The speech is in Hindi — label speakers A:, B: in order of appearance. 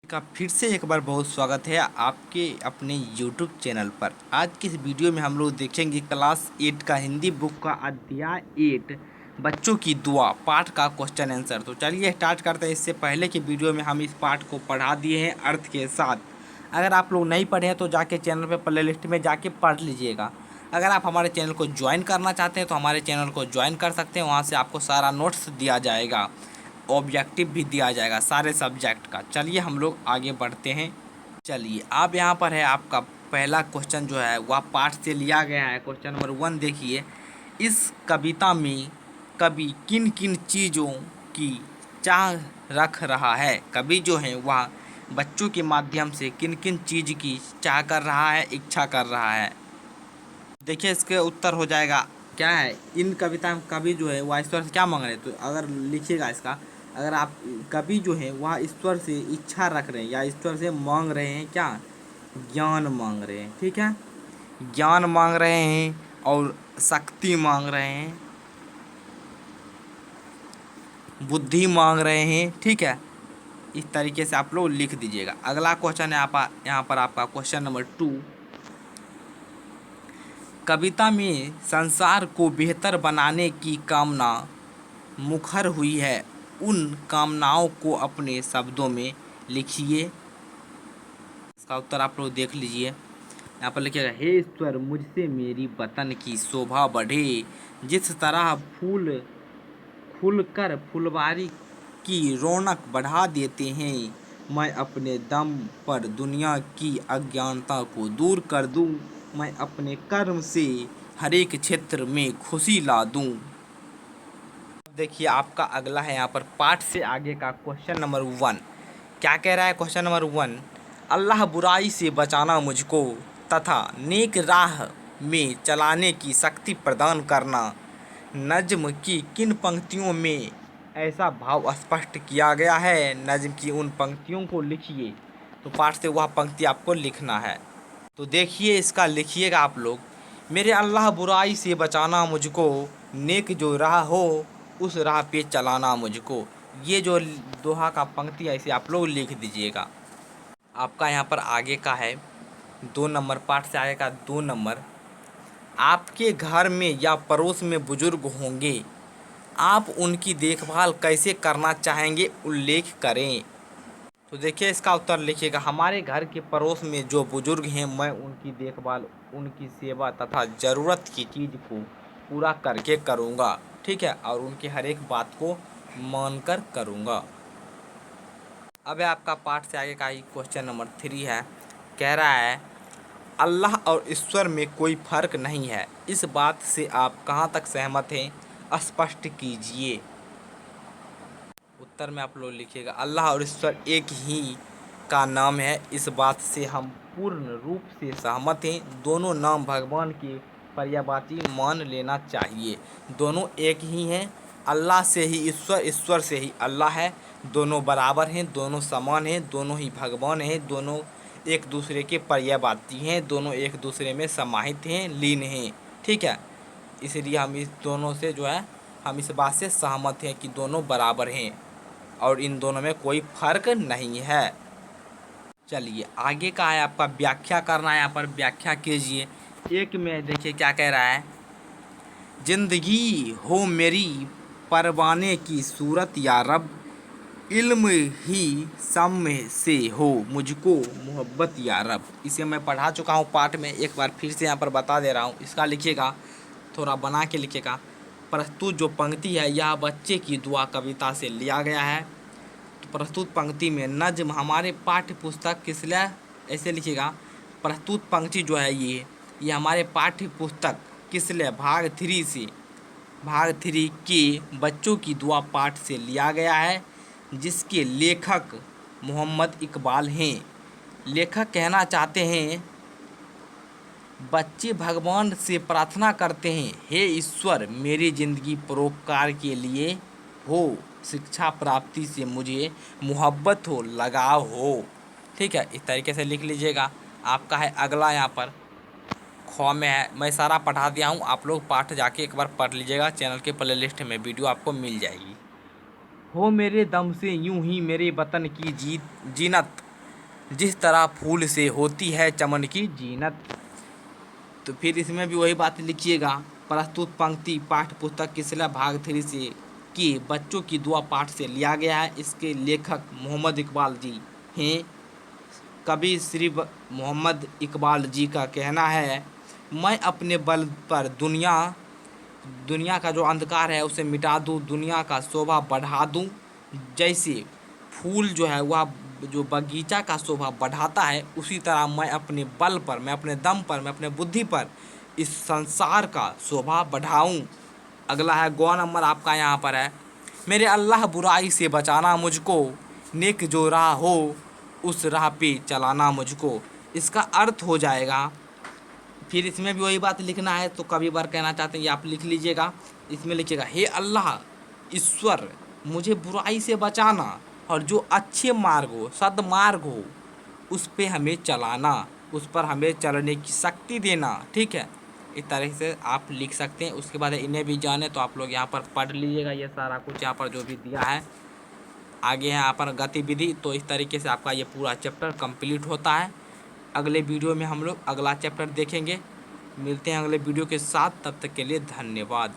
A: का फिर से एक बार बहुत स्वागत है आपके अपने YouTube चैनल पर। आज की इस वीडियो में हम लोग देखेंगे क्लास 8 का हिंदी बुक का अध्याय 8 बच्चों की दुआ पाठ का क्वेश्चन आंसर। तो चलिए स्टार्ट करते हैं। इससे पहले की वीडियो में हम इस पाठ को पढ़ा दिए हैं अर्थ के साथ। अगर आप लोग नहीं पढ़े हैं तो जाके चैनल पर प्ले लिस्ट में जाके पढ़ लीजिएगा। अगर आप हमारे चैनल को ज्वाइन करना चाहते हैं तो हमारे चैनल को ज्वाइन कर सकते हैं। वहाँ से आपको सारा नोट्स दिया जाएगा, ऑब्जेक्टिव भी दिया जाएगा सारे सब्जेक्ट का। चलिए हम लोग आगे बढ़ते हैं। चलिए अब यहाँ पर है आपका पहला क्वेश्चन जो है वह पाठ से लिया गया है। क्वेश्चन नंबर 1 देखिए, इस कविता में कवि किन किन चीज़ों की चाह रख रहा है। कवि जो है वह बच्चों के माध्यम से किन किन चीज़ की चाह कर रहा है, इच्छा कर रहा है। देखिए इसके उत्तर हो जाएगा क्या है, इन कविता में कवि जो है वह ईश्वर से क्या मांग रहे हैं। तो अगर लिखिएगा इसका, अगर आप कवि जो है वह ईश्वर से इच्छा रख रहे हैं या ईश्वर से मांग रहे हैं क्या, ज्ञान मांग रहे हैं। ठीक है, ज्ञान मांग रहे हैं और शक्ति मांग रहे हैं, बुद्धि मांग रहे हैं। ठीक है, इस तरीके से आप लोग लिख दीजिएगा। अगला क्वेश्चन है आप यहाँ पर आपका क्वेश्चन नंबर 2, कविता में संसार को बेहतर बनाने की कामना मुखर हुई है। उन कामनाओं को अपने शब्दों में लिखिए। इसका उत्तर आप लोग देख लीजिए। यहाँ पर लिखिएगा, हे ईश्वर मुझसे मेरी वतन की शोभा बढ़े, जिस तरह फूल खुलकर फुलवारी की रौनक बढ़ा देते हैं, मैं अपने दम पर दुनिया की अज्ञानता को दूर कर दूं, मैं अपने कर्म से हर एक क्षेत्र में खुशी ला दूं। देखिए आपका अगला है यहाँ पर पाठ से आगे का क्वेश्चन नंबर 1। क्या कह रहा है क्वेश्चन नंबर 1, अल्लाह बुराई से बचाना मुझको तथा नेक राह में चलाने की शक्ति प्रदान करना। नज्म की किन पंक्तियों में ऐसा भाव स्पष्ट किया गया है। नज्म की उन पंक्तियों को लिखिए। तो पाठ से वह पंक्ति आपको लिखना है। तो देखिए इसका लिखिएगा आप लोग, मेरे अल्लाह बुराई से बचाना मुझको, नेक जो राह हो उस राह पे चलाना मुझको। ये जो दोहा का पंक्ति है इसे आप लोग लिख दीजिएगा। आपका यहाँ पर आगे का है 2 नंबर, पाठ से आगे का 2 नंबर, आपके घर में या पड़ोस में बुजुर्ग होंगे, आप उनकी देखभाल कैसे करना चाहेंगे, उल्लेख करें। तो देखिए इसका उत्तर लिखिएगा, हमारे घर के पड़ोस में जो बुजुर्ग हैं मैं उनकी देखभाल, उनकी सेवा तथा ज़रूरत की चीज़ को पूरा करके करूँगा। ठीक है, और उनकी हर एक बात को मानकर करूँगा। अब आपका पाठ से आगे का ही क्वेश्चन नंबर 3 है। कह रहा है, अल्लाह और ईश्वर में कोई फ़र्क नहीं है, इस बात से आप कहाँ तक सहमत हैं, स्पष्ट कीजिए। उत्तर में आप लोग लिखिएगा, अल्लाह और ईश्वर एक ही का नाम है, इस बात से हम पूर्ण रूप से सहमत हैं। दोनों नाम भगवान के पर्यायवाची मान लेना चाहिए। दोनों एक ही हैं, अल्लाह से ही ईश्वर, ईश्वर से ही अल्लाह है। दोनों बराबर हैं, दोनों समान हैं, दोनों ही भगवान हैं, दोनों एक दूसरे के पर्यायवाची हैं, दोनों एक दूसरे में समाहित हैं, लीन हैं। ठीक है, इसलिए हम इस दोनों से जो है हम इस बात से सहमत हैं कि दोनों बराबर हैं और इन दोनों में कोई फ़र्क नहीं है। चलिए आगे का है आपका व्याख्या करना है। यहाँ पर व्याख्या कीजिए। एक में देखिए क्या कह रहा है, ज़िंदगी हो मेरी परवाने की सूरत या रब, इल्म ही सामने से हो मुझको मोहब्बत या रब। इसे मैं पढ़ा चुका हूँ पाठ में, एक बार फिर से यहाँ पर बता दे रहा हूँ। इसका लिखिएगा, थोड़ा बना के लिखिएगा। प्रस्तुत जो पंक्ति है यह बच्चे की दुआ कविता से लिया गया है। तो प्रस्तुत पंक्ति में नज्म हमारे पाठ्य पुस्तक किसलिए, ऐसे लिखिएगा, प्रस्तुत पंक्ति जो है ये हमारे पाठ्य पुस्तक किसलिए भाग 3 के बच्चों की दुआ पाठ से लिया गया है, जिसके लेखक मोहम्मद इकबाल हैं। लेखक कहना चाहते हैं, बच्चे भगवान से प्रार्थना करते हैं, हे ईश्वर मेरी ज़िंदगी परोपकार के लिए हो, शिक्षा प्राप्ति से मुझे मोहब्बत हो, लगाव हो। ठीक है, इस तरीके से लिख लीजिएगा। आपका है अगला, यहाँ पर ख में है। मैं सारा पढ़ा दिया हूँ, आप लोग पाठ जाके एक बार पढ़ लीजिएगा। चैनल के प्ले लिस्ट में वीडियो आपको मिल जाएगी। हो मेरे दम से यूं ही मेरे वतन की जीनत जिस तरह फूल से होती है चमन की जीनत। तो फिर इसमें भी वही बात लिखिएगा। प्रस्तुत पंक्ति पाठ्य पुस्तक की शिला भाग 3 से कि बच्चों की दुआ पाठ से लिया गया है। इसके लेखक मोहम्मद इकबाल जी हैं। कवि श्री मोहम्मद इकबाल जी का कहना है, मैं अपने बल पर दुनिया का जो अंधकार है उसे मिटा दूं, दुनिया का शोभा बढ़ा दूं। जैसे फूल जो है वह जो बगीचा का शोभा बढ़ाता है, उसी तरह मैं अपने बल पर, मैं अपने दम पर, मैं अपने बुद्धि पर इस संसार का शोभा बढ़ाऊं। अगला है गौ नंबर आपका यहाँ पर है, मेरे अल्लाह बुराई से बचाना मुझको, नेक जो राह हो उस राह पे चलाना मुझको। इसका अर्थ हो जाएगा, फिर इसमें भी वही बात लिखना है तो कभी बार कहना चाहते हैं, ये आप लिख लीजिएगा। इसमें लिखिएगा, हे अल्लाह ईश्वर मुझे बुराई से बचाना और जो अच्छे मार्ग हो, सद्मार्ग हो, उस पे हमें चलाना, उस पर हमें चलने की शक्ति देना। ठीक है, इस तरह से आप लिख सकते हैं। उसके बाद इन्हें भी जाने तो आप लोग यहाँ पर पढ़ लीजिएगा, ये सारा कुछ यहाँ पर जो भी दिया है। आगे है यहाँ पर गतिविधि। तो इस तरीके से आपका ये पूरा चैप्टर कंप्लीट होता है। अगले वीडियो में हम लोग अगला चैप्टर देखेंगे। मिलते हैं अगले वीडियो के साथ, तब तक के लिए धन्यवाद।